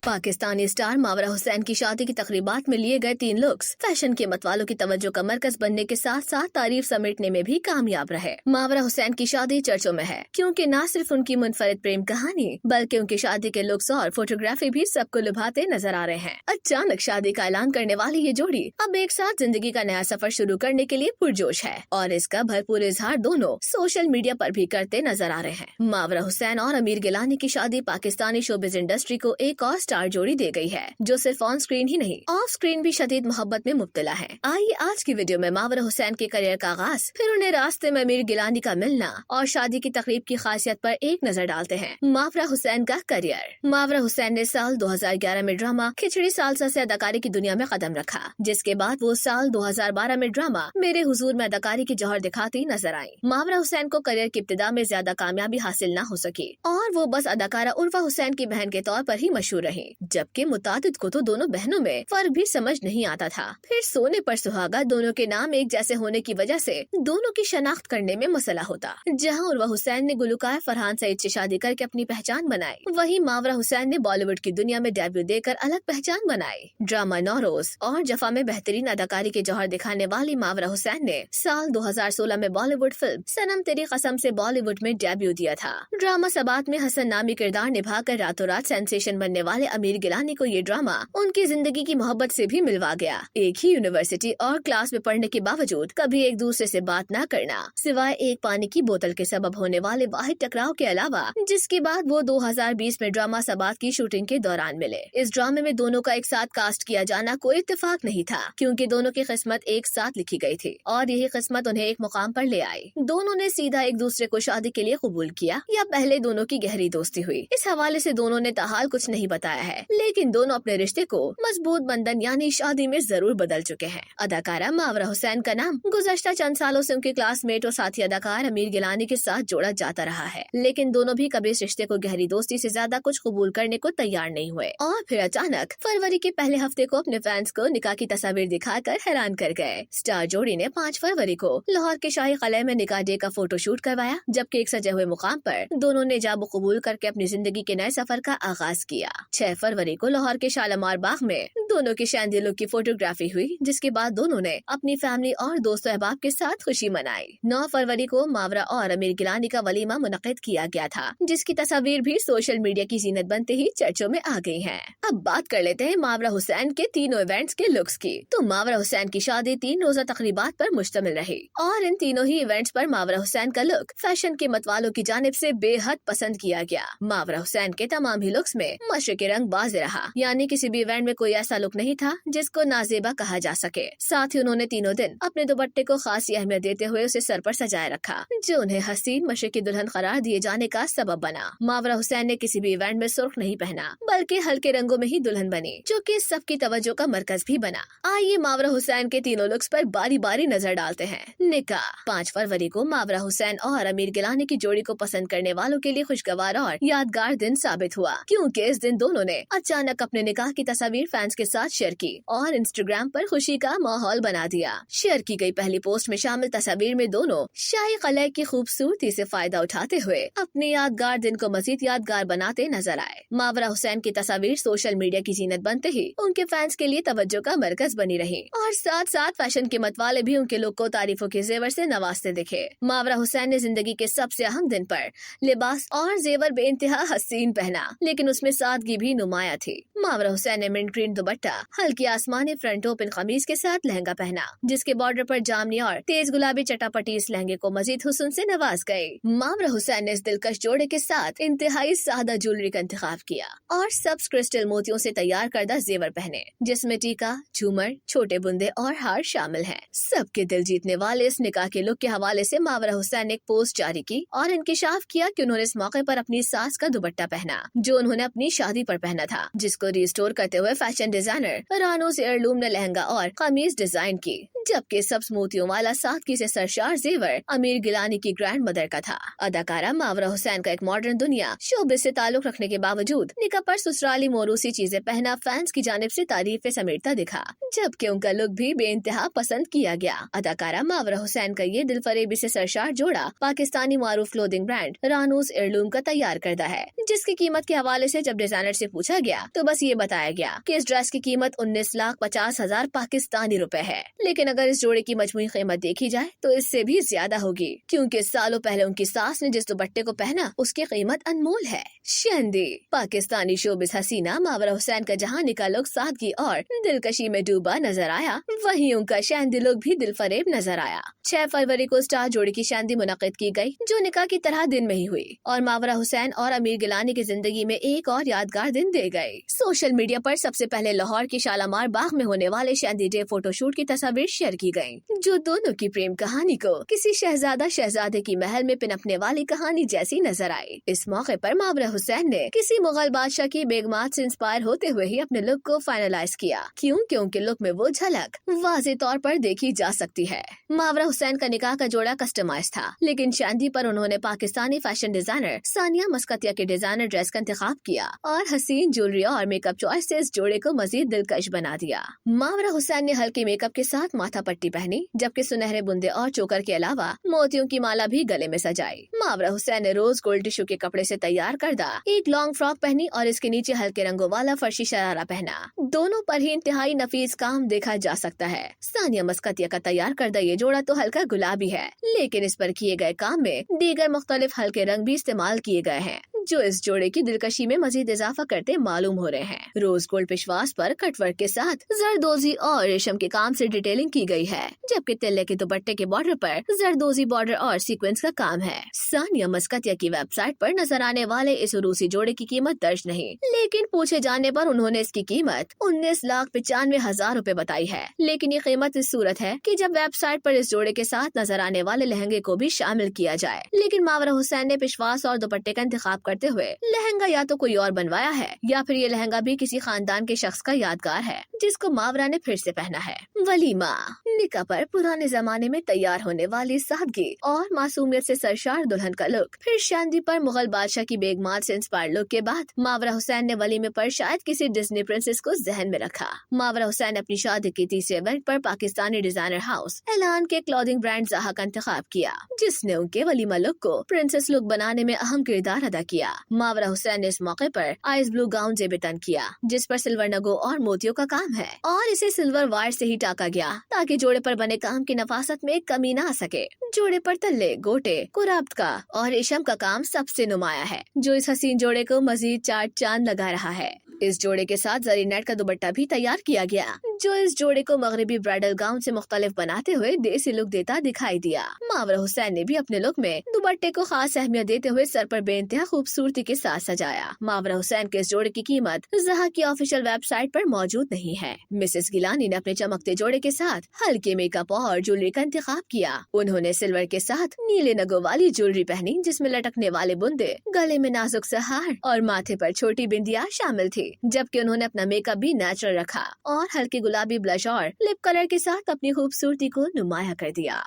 Pakistani star मावरा Hussain की शादी की तकरीबात में लिए गए 3 लुक्स फैशन के मतवालों की तवज्जो का मरकज बनने के साथ साथ तारीफ समेटने में भी कामयाब रहे। मावरा हुसैन की शादी चर्चों में है क्योंकि न सिर्फ उनकी मुनफरिद प्रेम कहानी बल्कि उनकी शादी के लुक्स और फोटोग्राफी भी सबको लुभाते नजर आ रहे हैं। अचानक शादी का ऐलान करने वाली ये जोड़ी अब एक साथ जिंदगी का नया सफर शुरू करने के लिए पुरजोश है और इसका भरपूर इजहार दोनों सोशल मीडिया पर भी करते नजर आ रहे हैं। मावरा हुसैन और आमिर गिलानी की शादी पाकिस्तानी शोबिज इंडस्ट्री को एक और स्टार जोड़ी दे गई है जो सिर्फ ऑन स्क्रीन ही नहीं ऑफ स्क्रीन भी शदीद मोहब्बत में मुब्तला है। आइए आज की वीडियो में मावरा हुसैन के करियर का आगाज, फिर उन्हें रास्ते में आमिर गिलानी का मिलना और शादी की तकरीब की खासियत पर एक नजर डालते हैं। मावरा हुसैन का करियर। मावरा हुसैन ने साल 2011 में ड्रामा खिचड़ी सालसा से अदाकारी की दुनिया में कदम रखा, जिसके बाद वो साल 2012 में ड्रामा मेरे हुजूर में अदाकारी की जौहर दिखाती नजर आई। मावरा हुसैन को करियर की इब्तिदा में ज्यादा कामयाबी हासिल न हो सकी और वो बस अदाकारा उर्वा हुसैन की बहन के तौर पर ही मशहूर रही, जबकि मुतादिद को तो दोनों बहनों में फर्क भी समझ नहीं आता था। फिर सोने पर सुहागा दोनों के नाम एक जैसे होने की वजह से दोनों की शनाख्त करने में मसला होता। जहां उर्वा हुसैन ने गुलकार फरहान सईद से शादी करके अपनी पहचान बनाई, वहीं मावरा हुसैन ने बॉलीवुड की दुनिया में डेब्यू देकर अलग पहचान बनाई। ड्रामा नौरोज और जफा में बेहतरीन अदाकारी के जौहर दिखाने वाली मावरा हुसैन ने साल 2016 में बॉलीवुड फिल्म सनम तेरी कसम से बॉलीवुड में डेब्यू दिया था। ड्रामा सबात में हसन नामी किरदार निभाकर रातों रात सेंसेशन बनने वाले आमिर गिलानी को ये ड्रामा उनकी जिंदगी की मोहब्बत से भी मिलवा गया। एक ही यूनिवर्सिटी और क्लास में पढ़ने के बावजूद कभी एक दूसरे से बात न करना, सिवाय एक पानी की बोतल के सबब होने वाले वाहिद टकराव के अलावा, जिसके बाद वो 2020 में ड्रामा सबात की शूटिंग के दौरान मिले। इस ड्रामे में दोनों का एक साथ कास्ट किया जाना कोई इत्तेफाक नहीं था, क्योंकि दोनों की किस्मत एक साथ लिखी गई थी और यही किस्मत उन्हें एक मुकाम पर ले आई। दोनों ने सीधा एक दूसरे को शादी के लिए कबूल किया या पहले दोनों की गहरी दोस्ती हुई, इस हवाले से दोनों ने ताहाल कुछ नहीं बताया है, लेकिन दोनों अपने रिश्ते को मजबूत बंधन यानी शादी में जरूर बदल चुके हैं। अदाकारा मावरा हुसैन का नाम गुज़श्ता चंद सालों से उनके क्लासमेट और साथी अदाकार आमिर गिलानी के साथ जोड़ा जाता रहा है, लेकिन दोनों भी कभी इस रिश्ते को गहरी दोस्ती से ज्यादा कुछ कबूल करने को तैयार नहीं हुए और फिर अचानक फरवरी के पहले हफ्ते को अपने फैंस को निकाह की तस्वीर दिखाकर हैरान कर गए। स्टार जोड़ी ने 5 फरवरी को लाहौर के शाही कलह में निकाह डे का फोटो शूट करवाया, जबकि एक सजे हुए मुकाम पर दोनों ने जाबो कबूल करके अपनी जिंदगी के नए सफर का आगाज किया। 6 फरवरी को लाहौर के शालामार बाग में दोनों की शादी लुक की फोटोग्राफी हुई, जिसके बाद दोनों ने अपनी फैमिली और दोस्तों अहबाब के साथ खुशी मनाई। 9 फरवरी को मावरा और आमिर गिलानी का वलीमा मुनक्किद किया गया था, जिसकी तस्वीर भी सोशल मीडिया की जीनत बनते ही चर्चों में आ गई है। अब बात कर लेते हैं मावरा हुसैन के तीनों इवेंट्स के लुक्स की। तो मावरा हुसैन की शादी 3 रोजा तकरीबात पर मुश्तमिल रही और इन तीनों ही इवेंट्स पर मावरा हुसैन का लुक फैशन के मतवालों की जानिब से बेहद पसंद किया गया। मावरा हुसैन के तमाम ही लुक्स में मशरक़ी रंग बाज़ रहा, यानी किसी भी इवेंट में कोई ऐसा लुक नहीं था जिसको नाजेबा कहा जा सके। साथ ही उन्होंने तीनों दिन अपने दुपट्टे को खासी अहमियत देते हुए उसे सर पर सजाए रखा, जो उन्हें हसीन मशरक़ी दुल्हन करार दिए जाने का सबब बना। मावरा हुसैन ने किसी भी इवेंट में सुर्ख नहीं पहना, बल्कि हल्के रंगों में ही दुल्हन बनी, जो कि सबकी तवज्जो का मरकज भी बना। आइए मावरा हुसैन के तीनों लुक्स पर बारी बारी नजर डालते हैं। निकाह। 5 फरवरी को मावरा हुसैन और आमिर गिलानी की जोड़ी को पसंद करने वालों के लिए खुशगवार और यादगार दिन साबित हुआ, क्योंकि इस दिन दोनों ने अचानक अपने निकाह की तस्वीर फैंस के साथ शेयर की और इंस्टाग्राम पर खुशी का माहौल बना दिया। शेयर की गई पहली पोस्ट में शामिल तस्वीर में दोनों शाही कलह की खूबसूरती से फायदा उठाते हुए अपने यादगार दिन को मजीद यादगार बनाते नजर आए। मावरा हुसैन की तस्वीर सोशल मीडिया की जीनत बनते ही उनके फैंस के लिए तवज्जो का मरकज बनी रही और साथ साथ फैशन के मतवाले भी उनके लुक को तारीफों के जेवर से नवाजते दिखे। मावरा हुसैन ने जिंदगी के सबसे अहम दिन पर लिबास और जेवर बेइंतहा हसीन पहना, लेकिन उसमें सादगी भी नुमाया थी। मावरा हुसैन ने मिंट ग्रीन दुपट्टा, हल्की आसमानी फ्रंट ओपन कमीज के साथ लहंगा पहना, जिसके बॉर्डर पर जामनी और तेज गुलाबी चटापटी इस लहंगे को मजीद हुस्न से नवाज गए। मावरा हुसैन ने इस दिलकश जोड़े के साथ इंतहाई सादा ज्वेलरी का इंतखाब किया और सब्ज क्रिस्टल मोतियों से तैयार करदा जेवर पहने, जिसमें टीका, झूमर, छोटे बुंदे और हार शामिल हैं। सबके दिल जीतने वाले इस निकाह के लुक के हवाले से मावरा हुसैन ने एक पोस्ट जारी की और इंकिशाफ किया कि उन्होंने इस मौके पर अपनी सास का दुपट्टा पहना, जो उन्होंने अपनी शादी पर पहना था, जिसको रिस्टोर करते हुए फैशन डिजाइनर रानोस एयरलूम ने लहंगा और कमीज डिजाइन की, जबकि सब्ज मोतियों वाला सादगी से सरशार जेवर आमिर गिलानी की ग्रैंड मदर का था। अदाकारा मावरा हुसैन का एक मॉडर्न दुनिया शोबिस से ताल्लुक रखने के बावजूद निकाह पर ससुराली मोरूसी चीजें पहना फैंस की जानिब से तारीफें समेटता दिखा, जबकि उनका लुक भी बेइंतहा पसंद किया गया। अदाकारा मावरा हुसैन का ये दिलफरेबी से सरशार जोड़ा पाकिस्तानी मारूफ क्लोथिंग ब्रांड रानूस एयरलूम का तैयार करदा है, जिसकी कीमत के हवाले से जब डिजाइनर से पूछा गया तो बस ये बताया गया कि इस ड्रेस की कीमत 19,50,000 पाकिस्तानी रुपए है, लेकिन अगर इस जोड़े की मजमूई कीमत देखी जाए तो इससे भी ज्यादा होगी, क्योंकि सालों पहले उनकी सास ने जिस दुपट्टे को पहना उसकी कीमत अनमोल है। शहंदी। पाकिस्तानी शोबिस हसीना मावरा हुसैन का जहां निका लुक सादगी और दिलकशी में डूबा नजर आया, वहीं उनका शहंदी लुक भी दिलफरेब नजर आया। 6 फरवरी को स्टार जोड़ी की शहंदी मुनक्किद की गई, जो निकाह की तरह दिन में ही हुई और मावरा हुसैन और अमीर गिलानी की जिंदगी में एक और यादगार दिन दे गए। सोशल मीडिया पर सबसे पहले लाहौर की शालामार बाग में होने वाले शहंदी डे फोटोशूट की तस्वीर शेयर की गयी, जो दोनों की प्रेम कहानी को किसी शहजादा शहजादे की महल में पिनपने वाली कहानी जैसी नजर आई। इस मौके पर मावरा हुसैन ने किसी मुगल बादशाह की बेगमात से इंस्पायर होते हुए ही अपने लुक को फाइनलाइज किया, क्योंकि उनके लुक में वो झलक वाज़ेह तौर पर देखी जा सकती है। मावरा हुसैन का निकाह का जोड़ा कस्टमाइज था, लेकिन शादी पर उन्होंने पाकिस्तानी फैशन डिजाइनर सानिया मस्कतिया के डिजाइनर ड्रेस का इंतखाब किया और हसीन ज्वेलरी और मेकअप चॉइस से इस जोड़े को मजीद दिलकश बना दिया। मावरा हुसैन ने हल्के मेकअप के साथ माथा पट्टी पहनी, जबकि सुनहरे बुंदे और चोकर के अलावा मोतियों की माला भी गले में सजाई। मावरा हुसैन ने रोज गोल्ड टिश्यू के कपड़े से तैयार करदा एक लॉन्ग फ्रॉक पहनी और इसके नीचे हल्के रंगों वाला फर्शी शरारा पहना। दोनों पर ही इंतहाई नफीस काम देखा जा सकता है। सानिया मस्कतिया का तैयार करदा ये जोड़ा तो हल्का गुलाबी है, लेकिन इस पर किए गए काम में दीगर मुख्तलिफ हल्के रंग भी इस्तेमाल किए गए हैं, जो इस जोड़े की दिलकशी में मजीद इजाफा करते मालूम हो रहे हैं। रोज गोल्ड पिशवास पर कटवर्क के साथ जरदोजी और रेशम के काम से डिटेलिंग की गई है, जबकि तिल्ले के दुपट्टे के बॉर्डर पर जरदोजी बॉर्डर और सीक्वेंस का काम है। सानिया मस्कतिया की वेबसाइट पर नजर आने वाले इस रूसी जोड़े की कीमत दर्ज नहीं, लेकिन पूछे जाने पर उन्होंने इसकी कीमत 19,95,000 रूपए बताई है। लेकिन ये कीमत इस सूरत है कि जब वेबसाइट पर इस जोड़े के साथ नजर आने वाले लहंगे को भी शामिल किया जाए। लेकिन मावरा हुसैन ने पिशवास और दुपट्टे का इंतखाब करते हुए लहंगा या तो कोई और बनवाया है, या फिर ये लहंगा भी किसी खानदान के शख्स का यादगार है, जिसको मावरा ने फिर से पहना है। वलीमा। निकाह पर पुराने जमाने में तैयार होने वाली सादगी और मासूमियत से सरशार दुल्हन का लुक, फिर शादी पर मुगल बादशाह की बेगमात से इंस्पायर लुक के बाद मावरा हुसैन ने वलीमे पर शायद किसी डिज्नी प्रिंसेस को जहन में रखा। मावरा हुसैन ने अपनी शादी के तीसरे इवेंट पर पाकिस्तानी डिजाइनर हाउस एलान के क्लॉथिंग ब्रांड ज़हा का इंतखाब किया, जिसने उनके वलीमा लुक को प्रिंसेस लुक बनाने में अहम किरदार अदा किया। मावरा हुसैन ने इस मौके पर आइस ब्लू गाउन जेबेतन किया, जिस पर सिल्वर नगों और मोतियों का काम है, और इसे सिल्वर वायर से ही टाका गया ताकि जोड़े पर बने काम की नफासत में कमी न आ सके। जोड़े पर तल्ले, गोटे, कुराब्त का और रेशम का काम सबसे नुमाया है, जो इस हसीन जोड़े को मजीद चार चांद लगा रहा है। इस जोड़े के साथ जरी नेट का दुपट्टा भी तैयार किया गया, जो इस जोड़े को मगरबी ब्राइडल गाउन से मुख्तलिफ बनाते हुए देसी लुक देता दिखाई दिया। मावरा हुसैन ने भी अपने लुक में दुपट्टे को खास अहमियत देते हुए सर पर बेइंतहा खूबसूरती के साथ सजाया। मावरा हुसैन के इस जोड़े की कीमत ज़हा की ऑफिशियल वेबसाइट पर मौजूद नहीं है। मिसेस गिलानी ने अपने चमकते जोड़े के साथ हल्के मेकअप और ज्वेलरी का इंतखाब किया। उन्होंने सिल्वर के साथ नीले नगों वाली ज्वेलरी पहनी, जिसमें लटकने वाले बुंदे, गले में नाजुक सा हार और माथे पर छोटी बिंदिया शामिल थी, जबकि उन्होंने अपना मेकअप भी नेचुरल रखा और हल्के गुलाबी ब्लश और लिप कलर के साथ अपनी खूबसूरती को नुमाया कर दिया।